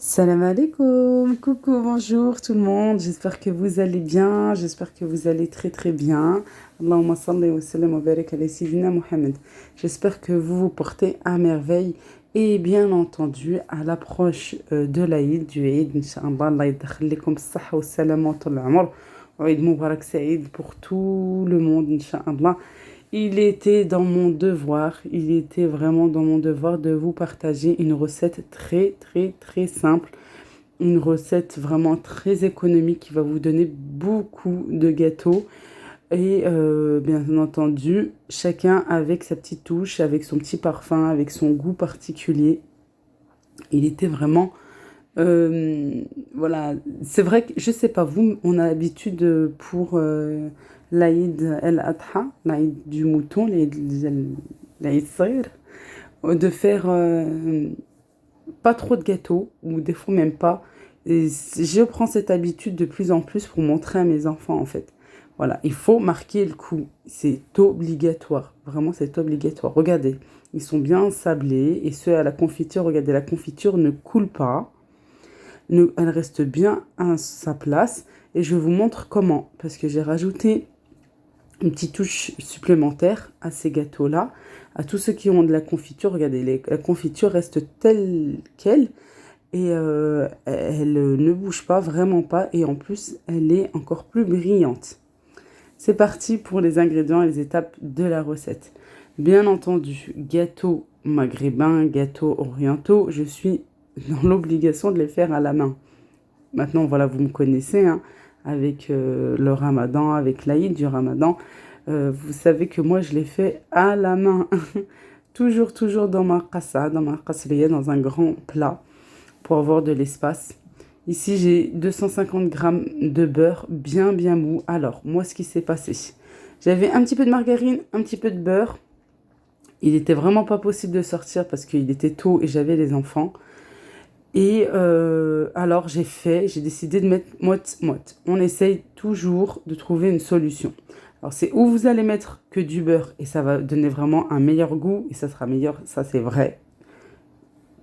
Salam alaikum, coucou, bonjour tout le monde, j'espère que vous allez bien, j'espère que vous allez très très bien. Allahumma salli wa sallam wa barik ala sayyidina Muhammad. J'espère que vous vous portez à merveille et bien entendu à l'approche de l'Aïd, du Eid, Inch'Allah, Allah yadkhalikum as-sahha wa salam wa tul umr. Wa Eid Mubarak Saïd pour tout le monde, Inch'Allah. Il était dans mon devoir, il était vraiment dans mon devoir de vous partager une recette très très très simple, une recette vraiment très économique qui va vous donner beaucoup de gâteaux et bien entendu chacun avec sa petite touche, avec son petit parfum, avec son goût particulier. Il était vraiment euh, voilà, c'est vrai que je sais pas vous, on a l'habitude pour l'Aïd el-Adha, l'Aïd du mouton, l'Aïd Saïr, de faire pas trop de gâteaux, ou des fois même pas. Et je prends cette habitude de plus en plus pour montrer à mes enfants en fait. Voilà, il faut marquer le coup, c'est obligatoire, vraiment c'est obligatoire. Regardez, ils sont bien sablés et ceux à la confiture, regardez, la confiture ne coule pas. Elle reste bien à sa place et je vous montre comment parce que j'ai rajouté une petite touche supplémentaire à ces gâteaux-là, à tous ceux qui ont de la confiture. Regardez, la confiture reste telle qu'elle et elle ne bouge pas, vraiment pas, et en plus elle est encore plus brillante. C'est parti pour les ingrédients et les étapes de la recette. Bien entendu, gâteaux maghrébins, gâteaux orientaux, je suis dans l'obligation de les faire à la main. Maintenant, voilà, vous me connaissez, hein, avec le ramadan, avec l'Aïd du ramadan. Vous savez que moi, je les fais à la main. Toujours, toujours dans ma qasriya, dans un grand plat pour avoir de l'espace. Ici, j'ai 250 grammes de beurre bien, bien mou. Alors, moi, ce qui s'est passé, j'avais un petit peu de margarine, un petit peu de beurre. Il n'était vraiment pas possible de sortir parce qu'il était tôt et j'avais les enfants. Et alors j'ai décidé de mettre moite-moite. On essaye toujours de trouver une solution. Alors c'est où vous allez mettre que du beurre et ça va donner vraiment un meilleur goût et ça sera meilleur, ça c'est vrai.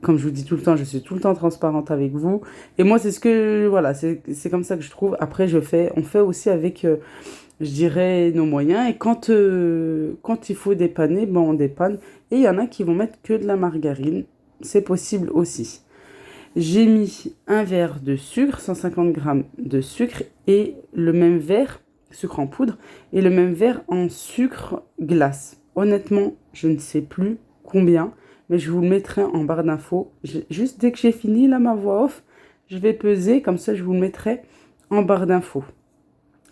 Comme je vous dis tout le temps, je suis tout le temps transparente avec vous. Et moi c'est ce que, voilà, c'est comme ça que je trouve. Après on fait aussi avec, je dirais, nos moyens. Et quand il faut dépanner, ben on dépanne. Et il y en a qui vont mettre que de la margarine. C'est possible aussi. J'ai mis un verre de sucre, 150 grammes de sucre et le même verre, sucre en poudre, et le même verre en sucre glace. Honnêtement, je ne sais plus combien, mais je vous le mettrai en barre d'infos. Juste dès que j'ai fini là ma voix off, je vais peser, comme ça je vous le mettrai en barre d'infos.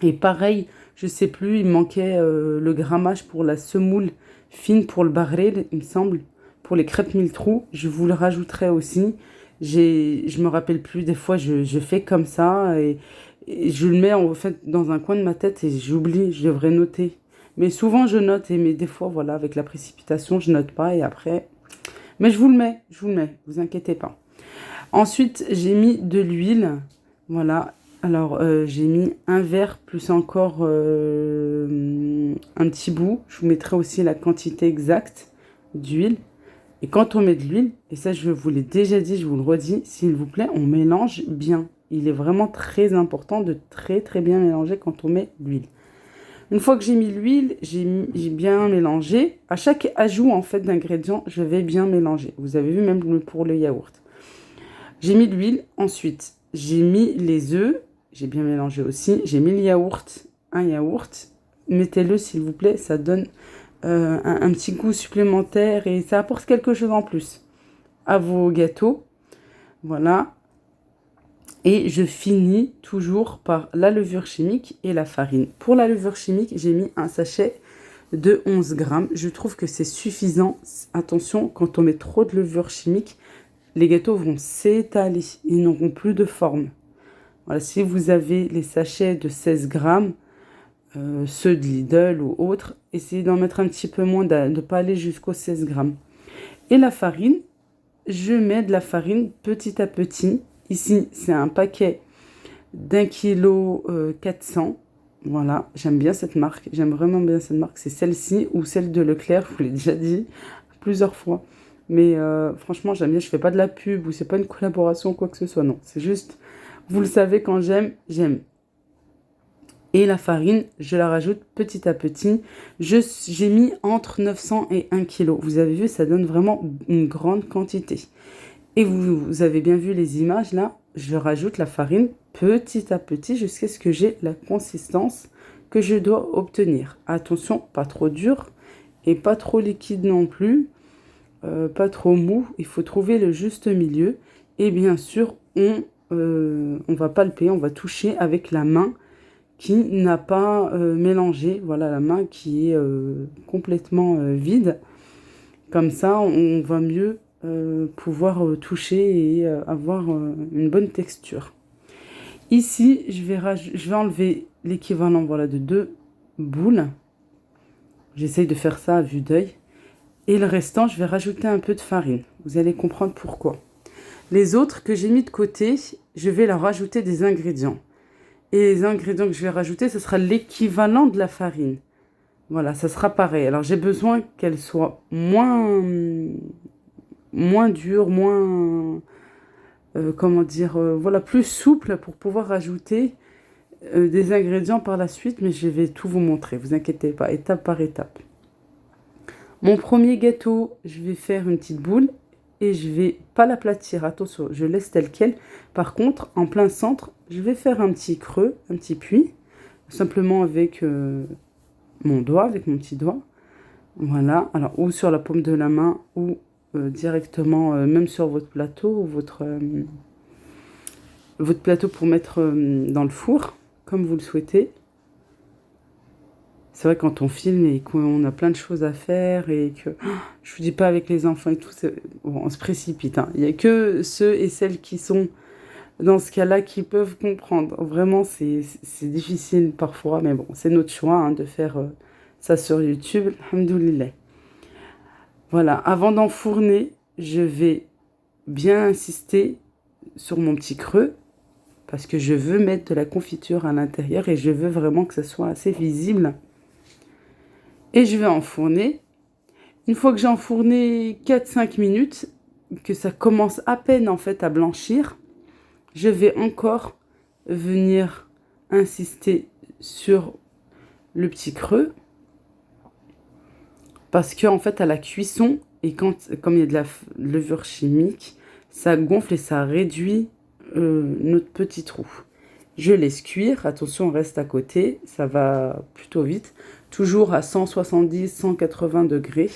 Et pareil, je sais plus, il manquait le grammage pour la semoule fine pour le barré, il me semble, pour les crêpes mille trous. Je vous le rajouterai aussi. Je me rappelle plus, des fois je fais comme ça et je le mets en fait dans un coin de ma tête et j'oublie, je devrais noter. Mais souvent je note, mais des fois voilà, avec la précipitation, je note pas et après. Mais je vous le mets, vous inquiétez pas. Ensuite, j'ai mis de l'huile. Voilà. Alors, j'ai mis un verre plus encore un petit bout. Je vous mettrai aussi la quantité exacte d'huile. Et quand on met de l'huile, et ça je vous l'ai déjà dit, je vous le redis, s'il vous plaît, on mélange bien. Il est vraiment très important de très très bien mélanger quand on met de l'huile. Une fois que j'ai mis l'huile, j'ai bien mélangé. À chaque ajout en fait d'ingrédients, je vais bien mélanger. Vous avez vu même pour le yaourt. J'ai mis l'huile, ensuite j'ai mis les œufs, j'ai bien mélangé aussi. J'ai mis le yaourt, un yaourt. Mettez-le s'il vous plaît, ça donne un petit goût supplémentaire et ça apporte quelque chose en plus à vos gâteaux. Voilà. Et je finis toujours par la levure chimique et la farine. Pour la levure chimique, j'ai mis un sachet de 11 grammes. Je trouve que c'est suffisant. Attention, quand on met trop de levure chimique, les gâteaux vont s'étaler. Ils n'auront plus de forme. Voilà, si vous avez les sachets de 16 grammes, ceux de Lidl ou autres, essayez d'en mettre un petit peu moins, de ne pas aller jusqu'aux 16 grammes. Et la farine, je mets de la farine petit à petit. Ici, c'est un paquet d'1 kg 400. Voilà, j'aime bien cette marque. J'aime vraiment bien cette marque. C'est celle-ci ou celle de Leclerc, je vous l'ai déjà dit plusieurs fois. Mais franchement, j'aime bien. Je fais pas de la pub ou c'est pas une collaboration ou quoi que ce soit. Non, c'est juste, vous le savez, quand j'aime, j'aime. Et la farine, je la rajoute petit à petit. J'ai mis entre 900 et 1 kg. Vous avez vu, ça donne vraiment une grande quantité. Et vous avez bien vu les images là. Je rajoute la farine petit à petit jusqu'à ce que j'ai la consistance que je dois obtenir. Attention, pas trop dur et pas trop liquide non plus. Pas trop mou. Il faut trouver le juste milieu. Et bien sûr, on va palper, on va toucher avec la main qui n'a pas mélangé. Voilà, la main qui est complètement vide. Comme ça, on va mieux pouvoir toucher et avoir une bonne texture. Ici, je vais enlever l'équivalent voilà, de 2 boules. J'essaye de faire ça à vue d'œil. Et le restant, je vais rajouter un peu de farine. Vous allez comprendre pourquoi. Les autres que j'ai mis de côté, je vais leur rajouter des ingrédients. Et les ingrédients que je vais rajouter, ce sera l'équivalent de la farine. Voilà, ça sera pareil. Alors j'ai besoin qu'elle soit moins dure, comment dire, voilà, plus souple pour pouvoir rajouter des ingrédients par la suite. Mais je vais tout vous montrer, vous inquiétez pas, étape par étape. Mon premier gâteau, je vais faire une petite boule et je vais pas l'aplatir, attention, je laisse tel quel. Par contre, en plein centre, je vais faire un petit creux, un petit puits, simplement avec mon doigt, avec mon petit doigt. Voilà, alors ou sur la paume de la main ou directement, même sur votre plateau, votre plateau pour mettre dans le four, comme vous le souhaitez. C'est vrai quand on filme et qu'on a plein de choses à faire et que, je vous dis pas avec les enfants et tout, bon, on se précipite. Hein. Il n'y a que ceux et celles qui sont dans ce cas-là qui peuvent comprendre. Vraiment, c'est difficile parfois, mais bon, c'est notre choix hein, de faire ça sur YouTube. Alhamdoulilah. Voilà, avant d'enfourner, je vais bien insister sur mon petit creux parce que je veux mettre de la confiture à l'intérieur et je veux vraiment que ça soit assez visible. Et je vais enfourner. Une fois que j'ai enfourné 4-5 minutes, que ça commence à peine en fait à blanchir, je vais encore venir insister sur le petit creux. Parce que en fait à la cuisson, et comme il y a de la levure chimique, ça gonfle et ça réduit notre petit trou. Je laisse cuire, attention on reste à côté, ça va plutôt vite. Toujours à 170-180 degrés.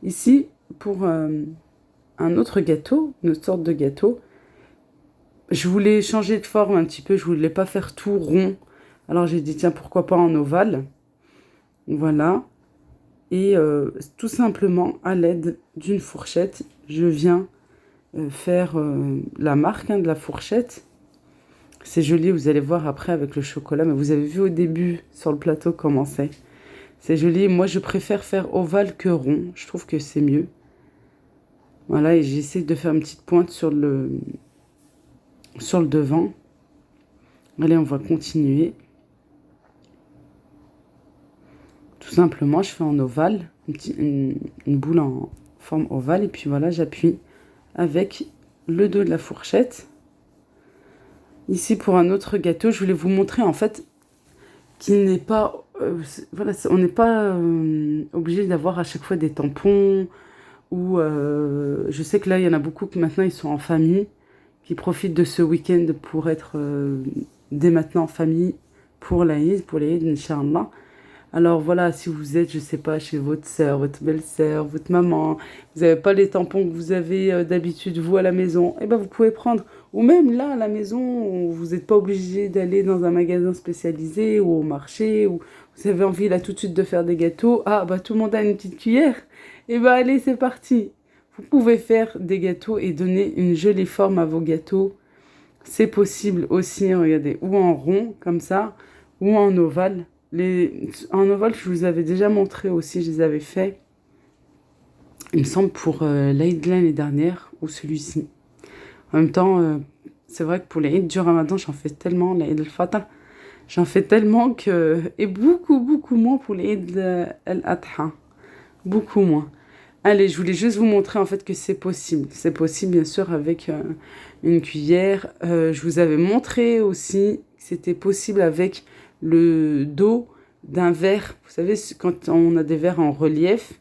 Ici, pour un autre gâteau, une autre sorte de gâteau, je voulais changer de forme un petit peu, je voulais pas faire tout rond. Alors j'ai dit tiens pourquoi pas en ovale. Voilà. Et tout simplement à l'aide d'une fourchette, je viens faire la marque de la fourchette. C'est joli, vous allez voir après avec le chocolat, mais vous avez vu au début sur le plateau comment c'est. C'est joli, moi je préfère faire ovale que rond, je trouve que c'est mieux. Voilà, et j'essaie de faire une petite pointe sur le devant. Allez, on va continuer. Tout simplement, je fais en ovale, une boule en forme ovale, et puis voilà, j'appuie avec le dos de la fourchette. Ici, pour un autre gâteau, je voulais vous montrer en fait qu'il n'est pas... voilà, on n'est pas obligé d'avoir à chaque fois des tampons ou... je sais que là, il y en a beaucoup qui maintenant, ils sont en famille, qui profitent de ce week-end pour être dès maintenant en famille pour l'Aïd, pour l'Aïd, Inch'Allah. Alors voilà, si vous êtes, je sais pas, chez votre sœur, votre belle-sœur, votre maman, vous n'avez pas les tampons que vous avez d'habitude, vous, à la maison, eh ben vous pouvez prendre. Ou même là, à la maison, vous n'êtes pas obligé d'aller dans un magasin spécialisé ou au marché, ou vous avez envie là tout de suite de faire des gâteaux. Ah, bah tout le monde a une petite cuillère. Eh ben allez, c'est parti. Vous pouvez faire des gâteaux et donner une jolie forme à vos gâteaux. C'est possible aussi, regardez, ou en rond, comme ça, ou en ovale. En ovale, je vous avais déjà montré aussi, je les avais fait, il me semble, pour l'Aïd de l'année dernière, ou celui-ci. En même temps, c'est vrai que pour l'Aïd du Ramadan, j'en fais tellement, l'Aïd al-Fatra, j'en fais tellement que... Et beaucoup, beaucoup moins pour l'Aïd al-Adha. Beaucoup moins. Allez, je voulais juste vous montrer en fait que c'est possible. C'est possible bien sûr avec une cuillère. Je vous avais montré aussi que c'était possible avec le dos d'un verre. Vous savez, quand on a des verres en relief,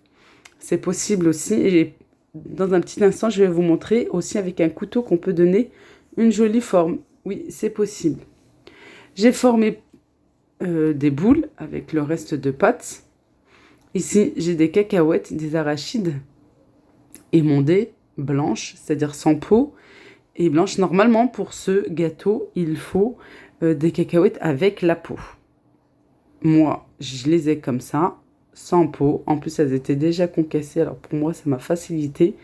c'est possible aussi. Et dans un petit instant, je vais vous montrer aussi avec un couteau qu'on peut donner une jolie forme. Oui, c'est possible. J'ai formé des boules avec le reste de pâte. Ici, j'ai des cacahuètes, des arachides émondées, blanches, c'est-à-dire sans peau, et blanches. Normalement, pour ce gâteau, il faut des cacahuètes avec la peau. Moi, je les ai comme ça, sans peau. En plus, elles étaient déjà concassées, alors pour moi, ça m'a facilité.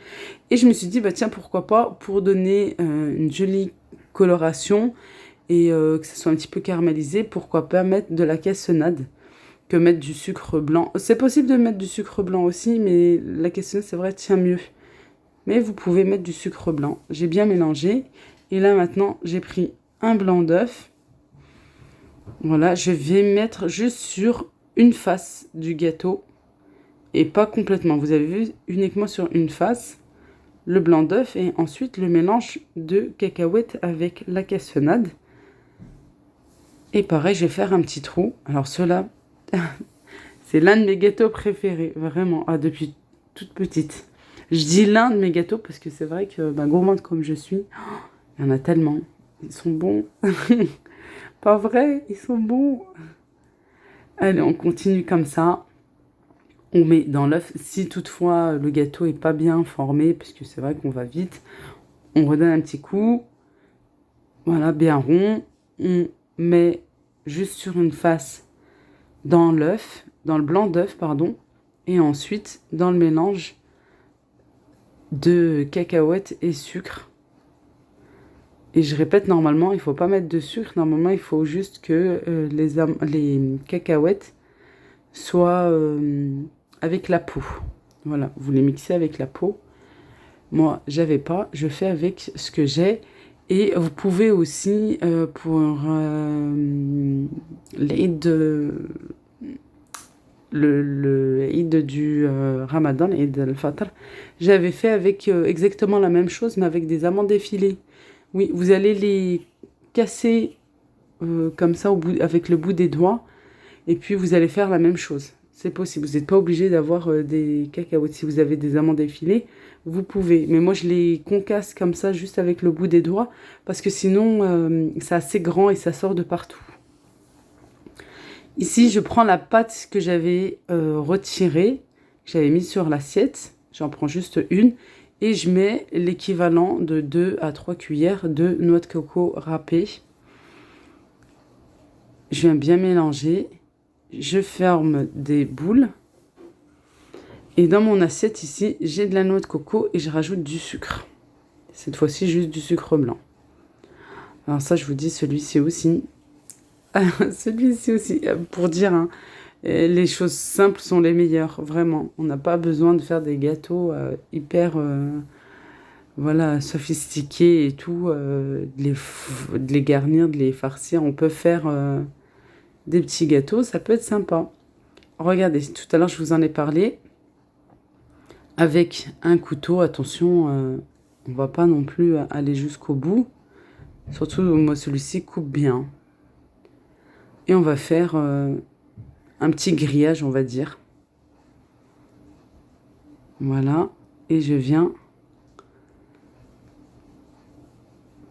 Et je me suis dit, bah tiens, pourquoi pas, pour donner une jolie coloration et que ça soit un petit peu caramélisé, pourquoi pas mettre de la cassonade que mettre du sucre blanc. C'est possible de mettre du sucre blanc aussi, mais la cassonade, c'est vrai, tient mieux. Mais vous pouvez mettre du sucre blanc. J'ai bien mélangé. Et là, maintenant, j'ai pris un blanc d'œuf. Voilà, je vais mettre juste sur une face du gâteau et pas complètement. Vous avez vu, uniquement sur une face, le blanc d'œuf et ensuite le mélange de cacahuètes avec la cassonade. Et pareil, je vais faire un petit trou. Alors cela, c'est l'un de mes gâteaux préférés, vraiment, depuis toute petite. Je dis l'un de mes gâteaux parce que c'est vrai que, gourmande comme je suis, il y en a tellement. Ils sont bons. Pas vrai, ils sont bons. Allez, on continue comme ça. On met dans l'œuf. Si toutefois le gâteau est pas bien formé, parce que c'est vrai qu'on va vite, on redonne un petit coup. Voilà, bien rond. On met juste sur une face dans l'œuf, dans le blanc d'œuf, pardon. Et ensuite dans le mélange de cacahuètes et sucre. Et je répète, normalement, il ne faut pas mettre de sucre. Normalement, il faut juste que les cacahuètes soient avec la peau. Voilà, vous les mixez avec la peau. Moi, j'avais pas. Je fais avec ce que j'ai. Et vous pouvez aussi, pour l'Eid le Eid du Ramadan, l'Eid al-Fitr, j'avais fait avec exactement la même chose, mais avec des amandes effilées. Oui, vous allez les casser comme ça avec le bout des doigts et puis vous allez faire la même chose. C'est possible. Vous n'êtes pas obligé d'avoir des cacahuètes. Si vous avez des amandes effilées, vous pouvez. Mais moi, je les concasse comme ça juste avec le bout des doigts parce que sinon, c'est assez grand et ça sort de partout. Ici, je prends la pâte que j'avais retirée, que j'avais mise sur l'assiette. J'en prends juste une. Et je mets l'équivalent de 2 à 3 cuillères de noix de coco râpée. Je viens bien mélanger. Je ferme des boules. Et dans mon assiette ici, j'ai de la noix de coco et je rajoute du sucre. Cette fois-ci, juste du sucre blanc. Alors ça, je vous dis, celui-ci aussi. Celui-ci aussi, pour dire, hein, les choses simples sont les meilleures, vraiment. On n'a pas besoin de faire des gâteaux hyper voilà, sophistiqués et tout, de les garnir, de les farcir. On peut faire des petits gâteaux, ça peut être sympa. Regardez, tout à l'heure je vous en ai parlé. Avec un couteau, attention, on va pas non plus aller jusqu'au bout. Surtout, moi, celui-ci coupe bien. Et on va faire un petit grillage, on va dire. Voilà. Et je viens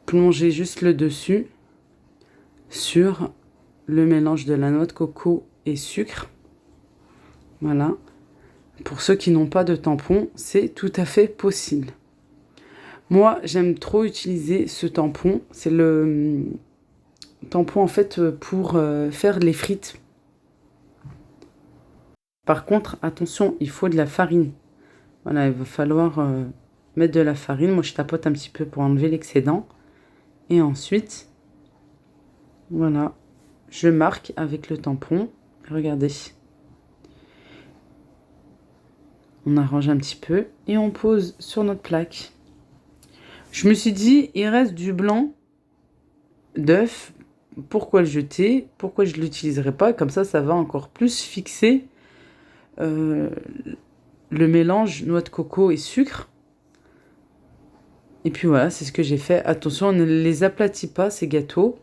plonger juste le dessus sur le mélange de la noix de coco et sucre. Voilà. Pour ceux qui n'ont pas de tampon, c'est tout à fait possible. Moi, j'aime trop utiliser ce tampon. C'est le tampon en fait pour faire les frites. Par contre, attention, il faut de la farine. Voilà, il va falloir mettre de la farine. Moi, je tapote un petit peu pour enlever l'excédent. Et ensuite, voilà, je marque avec le tampon. Regardez. On arrange un petit peu et on pose sur notre plaque. Je me suis dit, il reste du blanc d'œuf. Pourquoi le jeter? Pourquoi je ne l'utiliserai pas? Comme ça va encore plus fixer le le mélange noix de coco et sucre. Et puis voilà, c'est ce que j'ai fait. Attention, on ne les aplatit pas, ces gâteaux.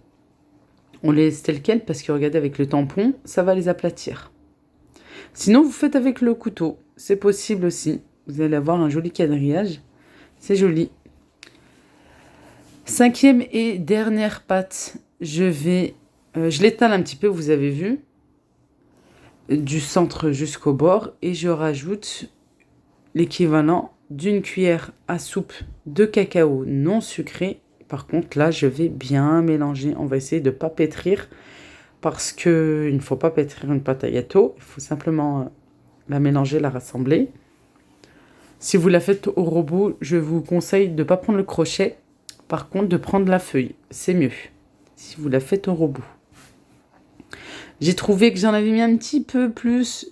On les laisse tels quels parce que regardez, avec le tampon, ça va les aplatir. Sinon, vous faites avec le couteau. C'est possible aussi. Vous allez avoir un joli quadrillage. C'est joli. 5e et dernière pâte. Je l'étale un petit peu, vous avez vu. Du centre jusqu'au bord. Et je rajoute l'équivalent d'une cuillère à soupe de cacao non sucré. Par contre, là, je vais bien mélanger. On va essayer de ne pas pétrir parce qu'il ne faut pas pétrir une pâte à gâteau. Il faut simplement la mélanger, la rassembler. Si vous la faites au robot, je vous conseille de ne pas prendre le crochet. Par contre, de prendre la feuille. C'est mieux si vous la faites au robot. J'ai trouvé que j'en avais mis un petit peu plus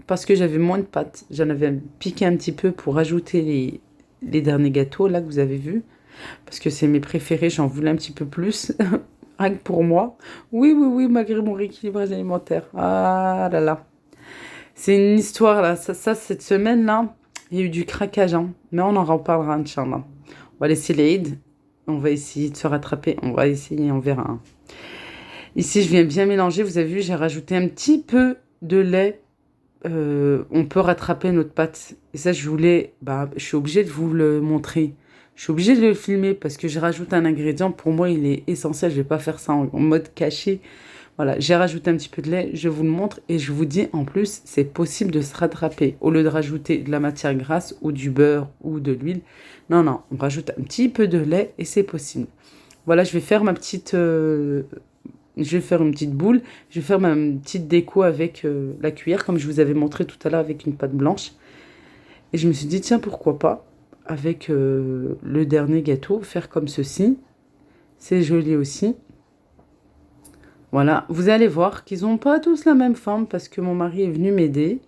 parce que j'avais moins de pâte. J'en avais piqué un petit peu pour ajouter les derniers gâteaux là que vous avez vus. Parce que c'est mes préférés, j'en voulais un petit peu plus. Rien que pour moi. Oui, malgré mon rééquilibrage alimentaire. Ah là là. C'est une histoire là. Ça cette semaine là, il y a eu du craquage. Hein. Mais on en reparlera, Inch'Allah. On va laisser l'Aïd. On va essayer de se rattraper. On va essayer, on verra. Hein. Ici, je viens bien mélanger. Vous avez vu, j'ai rajouté un petit peu de lait. On peut rattraper notre pâte. Et ça, je suis obligée de vous le montrer. Je suis obligée de le filmer parce que j'ai rajouté un ingrédient. Pour moi, il est essentiel. Je ne vais pas faire ça en mode caché. Voilà, j'ai rajouté un petit peu de lait. Je vous le montre et je vous dis, en plus, c'est possible de se rattraper. Au lieu de rajouter de la matière grasse ou du beurre ou de l'huile. Non, on rajoute un petit peu de lait et c'est possible. Voilà, je vais faire une petite boule. Je vais faire ma petite déco avec la cuillère, comme je vous avais montré tout à l'heure avec une pâte blanche. Et je me suis dit, tiens, pourquoi pas, avec le dernier gâteau, faire comme ceci. C'est joli aussi. Voilà, vous allez voir qu'ils n'ont pas tous la même forme parce que mon mari est venu m'aider.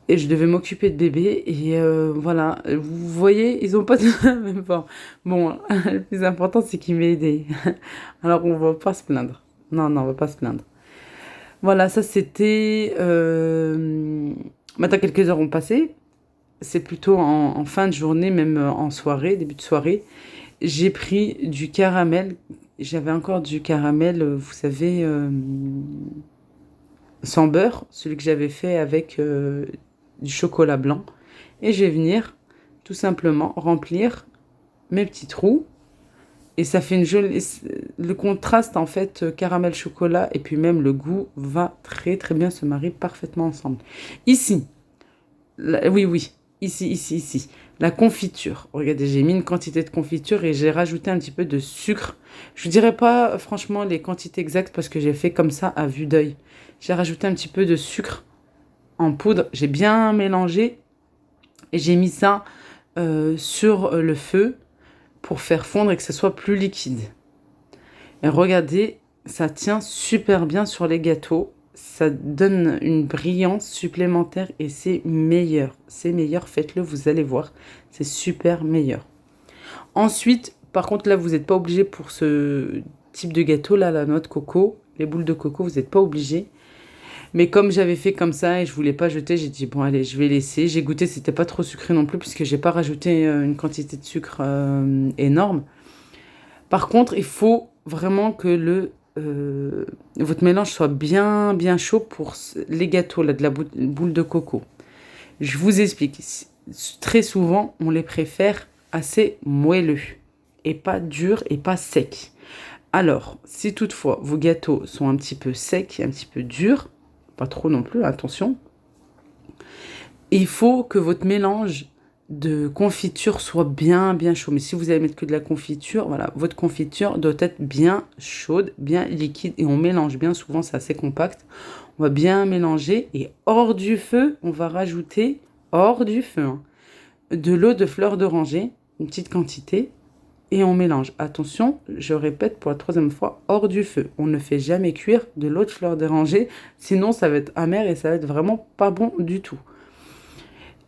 Et je devais m'occuper de bébé. Et voilà, vous voyez, ils n'ont pas tous la même forme. Bon, le plus important, c'est qu'il m'ait aidé. Alors, on va pas se plaindre. Non, on va pas se plaindre. Voilà, ça c'était... Maintenant, quelques heures ont passé. C'est plutôt en fin de journée, même en soirée, début de soirée. J'ai pris du caramel. J'avais encore du caramel, vous savez, sans beurre. Celui que j'avais fait avec du chocolat blanc. Et je vais venir tout simplement remplir mes petits trous. Et ça fait une jolie... Le contraste, en fait, caramel-chocolat et puis même le goût va très, très bien se marier parfaitement ensemble. Ici, oui, ici. La confiture. Regardez, j'ai mis une quantité de confiture et j'ai rajouté un petit peu de sucre. Je ne dirais pas, franchement, les quantités exactes parce que j'ai fait comme ça à vue d'œil. J'ai rajouté un petit peu de sucre en poudre. J'ai bien mélangé et j'ai mis ça sur le feu pour faire fondre et que ça soit plus liquide. Et regardez, ça tient super bien sur les gâteaux. Ça donne une brillance supplémentaire et c'est meilleur. C'est meilleur, faites-le, vous allez voir. C'est super meilleur. Ensuite, par contre, là, vous n'êtes pas obligé pour ce type de gâteau, là, la noix de coco, les boules de coco, vous n'êtes pas obligé. Mais comme j'avais fait comme ça et je voulais pas jeter, j'ai dit bon allez, je vais laisser. J'ai goûté, c'était pas trop sucré non plus puisque j'ai pas rajouté une quantité de sucre énorme. Par contre, il faut vraiment que votre mélange soit bien chaud pour les gâteaux là, de la boule de coco. Je vous explique. Très souvent, on les préfère assez moelleux et pas durs et pas secs. Alors, si toutefois vos gâteaux sont un petit peu secs, un petit peu durs, pas trop non plus, attention. Il faut que votre mélange de confiture soit bien chaud. Mais si vous allez mettre que de la confiture, voilà, votre confiture doit être bien chaude, bien liquide. Et on mélange bien, souvent c'est assez compact. On va bien mélanger et hors du feu, on va rajouter, de l'eau de fleur d'oranger, une petite quantité. Et on mélange. Attention, je répète pour la 3e fois, hors du feu. On ne fait jamais cuire de l'eau de fleur d'oranger, sinon ça va être amer et ça va être vraiment pas bon du tout.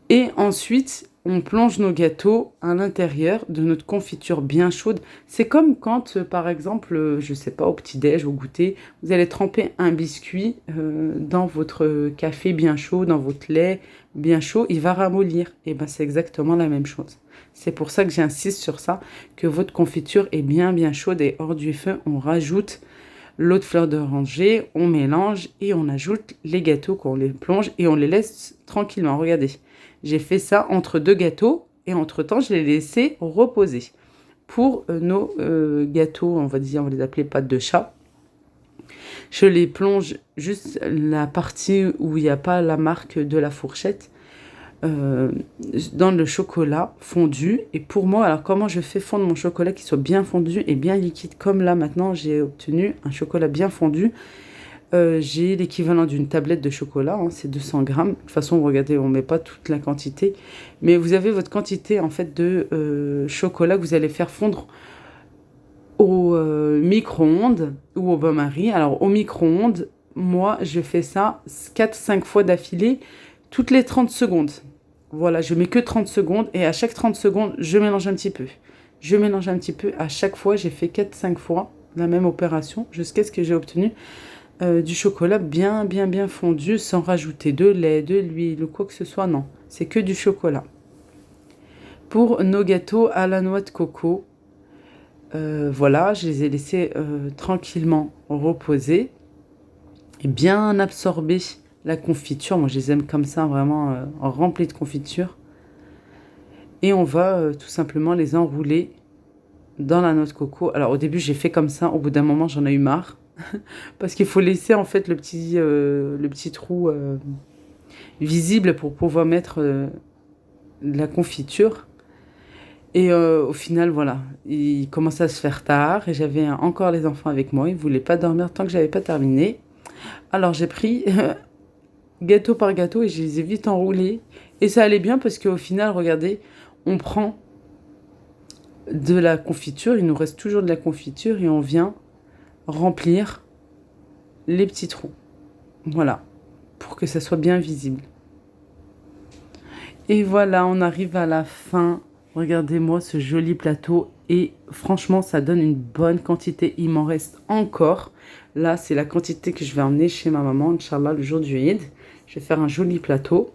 Et ensuite, on plonge nos gâteaux à l'intérieur de notre confiture bien chaude. C'est comme quand, par exemple, je sais pas, au petit-déj, au goûter, vous allez tremper un biscuit dans votre café bien chaud, dans votre lait bien chaud, il va ramollir. Et ben c'est exactement la même chose. C'est pour ça que j'insiste sur ça, que votre confiture est bien chaude et hors du feu. On rajoute l'eau de fleur d'oranger, on mélange et on ajoute les gâteaux qu'on les plonge et on les laisse tranquillement. Regardez, j'ai fait ça entre deux gâteaux et entre-temps, je les laissé reposer. Pour nos gâteaux, on va les appeler pâtes de chat, je les plonge juste la partie où il n'y a pas la marque de la fourchette euh, dans le chocolat fondu. Et pour moi, alors comment je fais fondre mon chocolat qui soit bien fondu et bien liquide, comme là maintenant j'ai obtenu un chocolat bien fondu. J'ai l'équivalent d'une tablette de chocolat, hein, c'est 200 grammes. De toute façon, regardez, on ne met pas toute la quantité. Mais vous avez votre quantité en fait de chocolat que vous allez faire fondre au micro-ondes ou au bain-marie. Alors au micro-ondes, moi je fais ça 4-5 fois d'affilée toutes les 30 secondes. Voilà, je mets que 30 secondes et à chaque 30 secondes, je mélange un petit peu. Je mélange un petit peu. À chaque fois, j'ai fait 4-5 fois la même opération jusqu'à ce que j'ai obtenu du chocolat bien fondu sans rajouter de lait, de l'huile ou quoi que ce soit. Non, c'est que du chocolat. Pour nos gâteaux à la noix de coco, voilà, je les ai laissés tranquillement reposer et bien absorber la confiture. Moi, je les aime comme ça, vraiment remplis de confiture. Et on va tout simplement les enrouler dans la noix de coco. Alors, au début, j'ai fait comme ça. Au bout d'un moment, j'en ai eu marre. Parce qu'il faut laisser, en fait, le petit trou visible pour pouvoir mettre de la confiture. Et au final, voilà, il commençait à se faire tard et j'avais encore les enfants avec moi. Ils ne voulaient pas dormir tant que j'avais pas terminé. Alors j'ai pris gâteau par gâteau et je les ai vite enroulés. Et ça allait bien parce qu'au final, regardez, on prend de la confiture, il nous reste toujours de la confiture et on vient remplir les petits trous. Voilà, pour que ça soit bien visible. Et voilà, on arrive à la fin. Regardez-moi ce joli plateau et franchement, ça donne une bonne quantité. Il m'en reste encore. Là, c'est la quantité que je vais emmener chez ma maman, Inch'Allah, le jour du Eid. Je vais faire un joli plateau.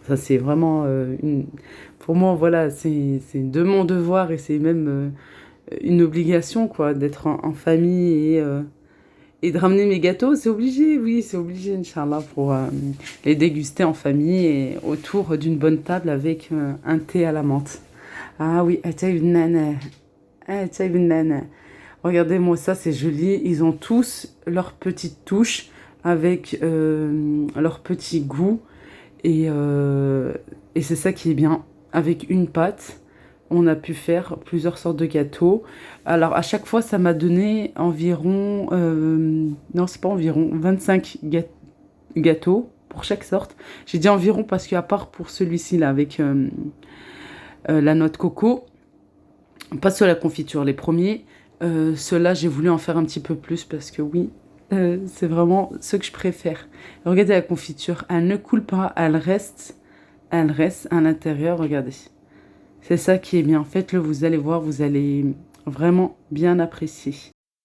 Ça, c'est vraiment pour moi, voilà, c'est de mon devoir et c'est même une obligation, quoi, d'être en famille et de ramener mes gâteaux. C'est obligé, oui, c'est obligé, Inch'Allah, pour les déguster en famille et autour d'une bonne table avec un thé à la menthe. Ah oui, une nana. Une nana. Regardez-moi ça, c'est joli. Ils ont tous leurs petites touches avec leur petit goût. Et c'est ça qui est bien. Avec une pâte, on a pu faire plusieurs sortes de gâteaux. Alors, à chaque fois, ça m'a donné environ... non, c'est pas environ, 25 gâteaux pour chaque sorte. J'ai dit environ parce qu'à part pour celui-ci, là, avec la noix de coco, pas sur la confiture, les premiers, ceux-là, j'ai voulu en faire un petit peu plus parce que oui, c'est vraiment ce que je préfère. Regardez la confiture, elle ne coule pas, elle reste à l'intérieur, regardez. C'est ça qui est bien, faites-le, vous allez voir, vous allez vraiment bien apprécier.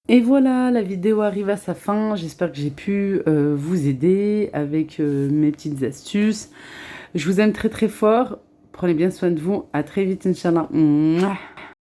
Et voilà, la vidéo arrive à sa fin, j'espère que j'ai pu vous aider avec mes petites astuces. Je vous aime très fort, prenez bien soin de vous, à très vite, Inch'Allah. Mouah.